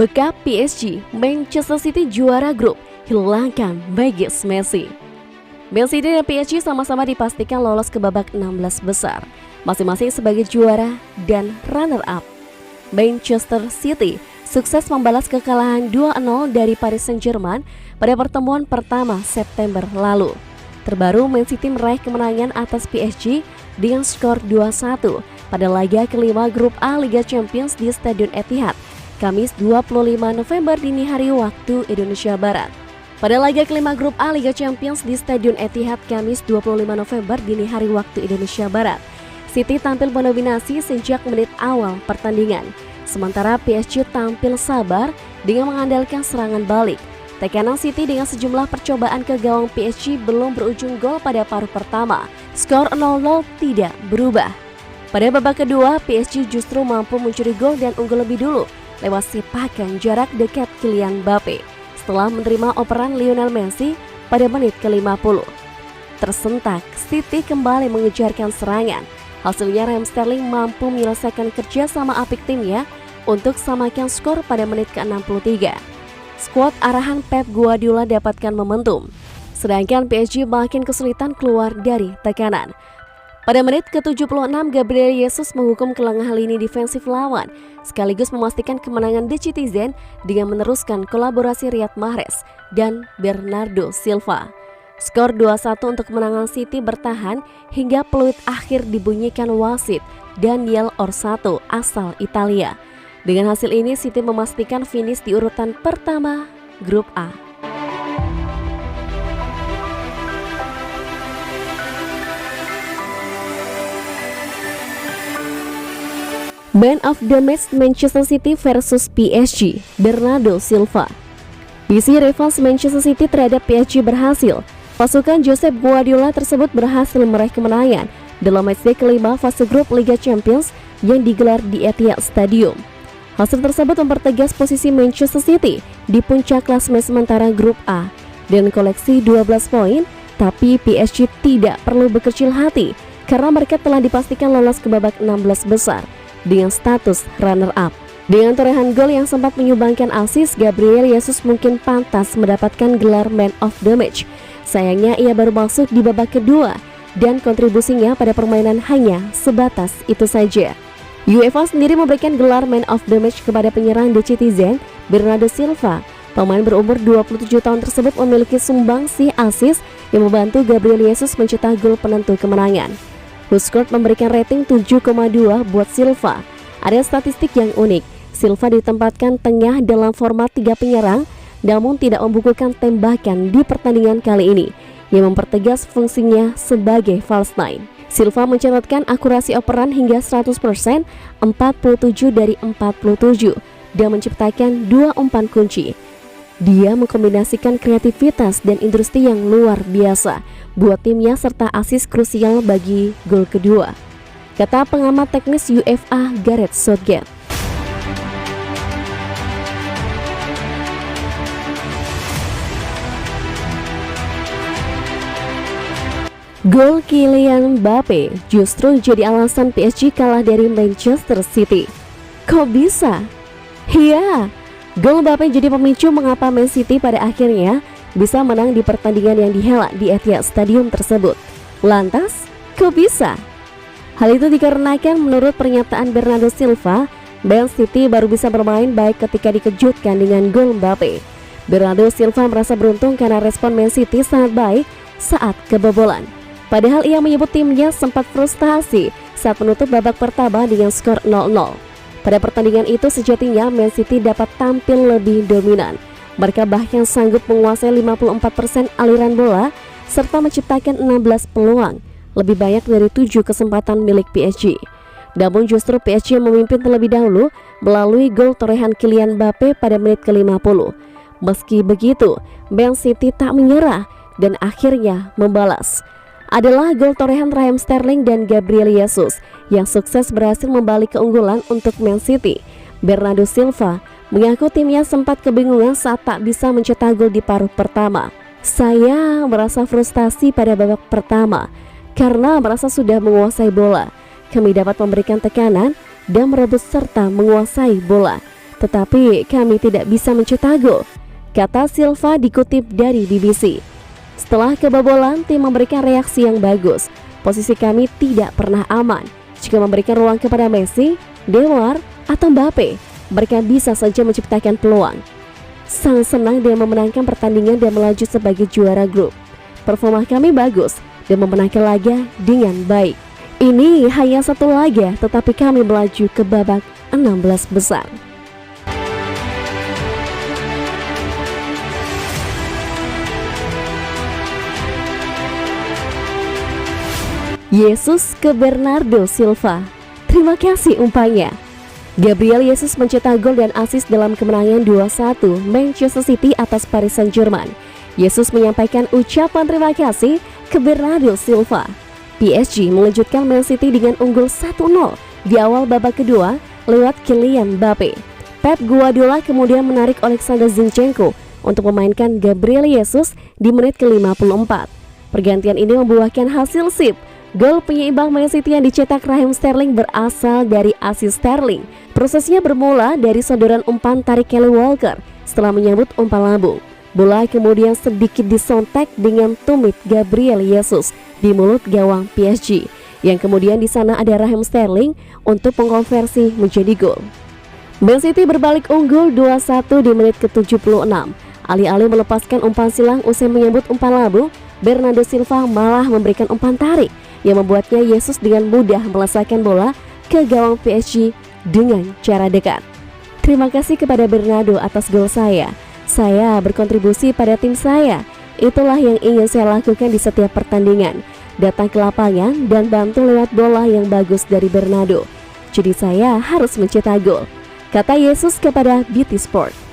Bekap PSG, Manchester City juara grup, hilangkan Vegas Messi. Man City dan PSG sama-sama dipastikan lolos ke babak 16 besar, masing-masing sebagai juara dan runner-up. Manchester City sukses membalas kekalahan 2-0 dari Paris Saint-Germain pada pertemuan pertama September lalu. Terbaru, Man City meraih kemenangan atas PSG dengan skor 2-1 pada laga kelima grup A Liga Champions di Stadion Etihad, Kamis 25 November dini hari waktu Indonesia Barat. Pada laga kelima grup A Liga Champions di Stadion Etihad, Kamis 25 November dini hari waktu Indonesia Barat, City tampil mendominasi sejak menit awal pertandingan. Sementara PSG tampil sabar dengan mengandalkan serangan balik. Tekanan City dengan sejumlah percobaan ke gawang PSG belum berujung gol pada paruh pertama. Skor 0-0 tidak berubah. Pada babak kedua, PSG justru mampu mencuri gol dan unggul lebih dulu lewat sepakan jarak dekat Kylian Mbappe setelah menerima operan Lionel Messi pada menit ke-50. Tersentak, City kembali mengejarkan serangan. Hasilnya Raheem Sterling mampu menyelesaikan kerja sama apik timnya untuk samakan skor pada menit ke-63. Skuad arahan Pep Guardiola dapatkan momentum, sedangkan PSG makin kesulitan keluar dari tekanan. Pada menit ke-76, Gabriel Jesus menghukum kelengahan lini defensif lawan, sekaligus memastikan kemenangan The Citizen dengan meneruskan kolaborasi Riyad Mahrez dan Bernardo Silva. Skor 2-1 untuk kemenangan City bertahan hingga peluit akhir dibunyikan wasit Daniel Orsato asal Italia. Dengan hasil ini, City memastikan finish di urutan pertama Grup A. Man of the Match Manchester City versus PSG, Bernardo Silva. Misi rivals Manchester City terhadap PSG berhasil. Pasukan Josep Guardiola tersebut berhasil meraih kemenangan dalam matchday kelima fase grup Liga Champions yang digelar di Etihad Stadium. Hasil tersebut mempertegas posisi Manchester City di puncak klasemen sementara grup A dengan koleksi 12 poin, tapi PSG tidak perlu berkecil hati karena mereka telah dipastikan lolos ke babak 16 besar dengan status runner-up. Dengan torehan gol yang sempat menyumbangkan assist, Gabriel Jesus mungkin pantas mendapatkan gelar Man of the Match. Sayangnya ia baru masuk di babak kedua dan kontribusinya pada permainan hanya sebatas itu saja. UEFA sendiri memberikan gelar Man of the Match kepada penyerang The Citizen, Bernardo Silva. Pemain berumur 27 tahun tersebut memiliki sumbangsi assist yang membantu Gabriel Jesus mencetak gol penentu kemenangan. WhoScored memberikan rating 7,2 buat Silva. Ada statistik yang unik. Silva ditempatkan tengah dalam format 3 penyerang, namun tidak membukukan tembakan di pertandingan kali ini, yang mempertegas fungsinya sebagai false nine. Silva mencatatkan akurasi operan hingga 100%, 47 dari 47, dan menciptakan 2 umpan kunci. Dia mengkombinasikan kreativitas dan industri yang luar biasa buat timnya serta assist krusial bagi gol kedua, kata pengamat teknis UEFA Gareth Southgate. Gol Kylian Mbappe justru jadi alasan PSG kalah dari Manchester City. Kok bisa? Iya, gol Mbappe jadi pemicu mengapa Man City pada akhirnya bisa menang di pertandingan yang dihelat di Etihad Stadium tersebut. Lantas, kok bisa? Hal itu dikarenakan menurut pernyataan Bernardo Silva, Man City baru bisa bermain baik ketika dikejutkan dengan gol Mbappe. Bernardo Silva merasa beruntung karena respon Man City sangat baik saat kebobolan. Padahal ia menyebut timnya sempat frustasi saat menutup babak pertama dengan skor 0-0. Pada pertandingan itu sejatinya Man City dapat tampil lebih dominan. Mereka bahkan sanggup menguasai 54% aliran bola serta menciptakan 16 peluang, lebih banyak dari 7 kesempatan milik PSG. Namun justru PSG memimpin terlebih dahulu melalui gol torehan Kylian Mbappe pada menit ke-50. Meski begitu, Man City tak menyerah dan akhirnya membalas. Adalah gol torehan Raheem Sterling dan Gabriel Jesus yang sukses berhasil membalik keunggulan untuk Man City. Bernardo Silva mengaku timnya sempat kebingungan saat tak bisa mencetak gol di paruh pertama. Saya merasa frustasi pada babak pertama karena merasa sudah menguasai bola. Kami dapat memberikan tekanan dan merebut serta menguasai bola. tetapi kami tidak bisa mencetak gol, kata Silva dikutip dari BBC. Setelah kebobolan, tim memberikan reaksi yang bagus. Posisi kami tidak pernah aman. Jika memberikan ruang kepada Messi, Neymar, atau Mbappe, mereka bisa saja menciptakan peluang. Sangat senang dia memenangkan pertandingan dan melaju sebagai juara grup. Performa kami bagus dan memenangkan laga dengan baik. Ini hanya satu laga, tetapi kami melaju ke babak 16 besar. Yesus ke Bernardo Silva. Terima kasih umpannya. Gabriel Jesus mencetak gol dan assist dalam kemenangan 2-1 Manchester City atas Paris Saint-Germain. Jesus menyampaikan ucapan terima kasih ke Bernardo Silva. PSG mengejutkan Man City dengan unggul 1-0 di awal babak kedua lewat Kylian Mbappe. Pep Guardiola kemudian menarik Alexander Zinchenko untuk memainkan Gabriel Jesus di menit ke-54. Pergantian ini membuahkan hasil sip. Gol penyeimbang Man City yang dicetak Raheem Sterling berasal dari assist Sterling. Prosesnya bermula dari sodoran umpan tarik Kyle Walker setelah menyambut umpan lambung. Bola kemudian sedikit disontek dengan tumit Gabriel Jesus di mulut gawang PSG, yang kemudian di sana ada Raheem Sterling untuk mengkonversi menjadi gol. Man City berbalik unggul 2-1 di menit ke-76. Alih-alih melepaskan umpan silang usai menyambut umpan lambung, Bernardo Silva malah memberikan umpan tarik yang membuatnya Jesus dengan mudah melesakkan bola ke gawang PSG dengan cara dekat. Terima kasih kepada Bernardo atas gol saya. Saya berkontribusi pada tim saya. Itulah yang ingin saya lakukan di setiap pertandingan. Datang ke lapangan dan bantu lewat bola yang bagus dari Bernardo. Jadi saya harus mencetak gol, kata Jesus kepada BT Sport.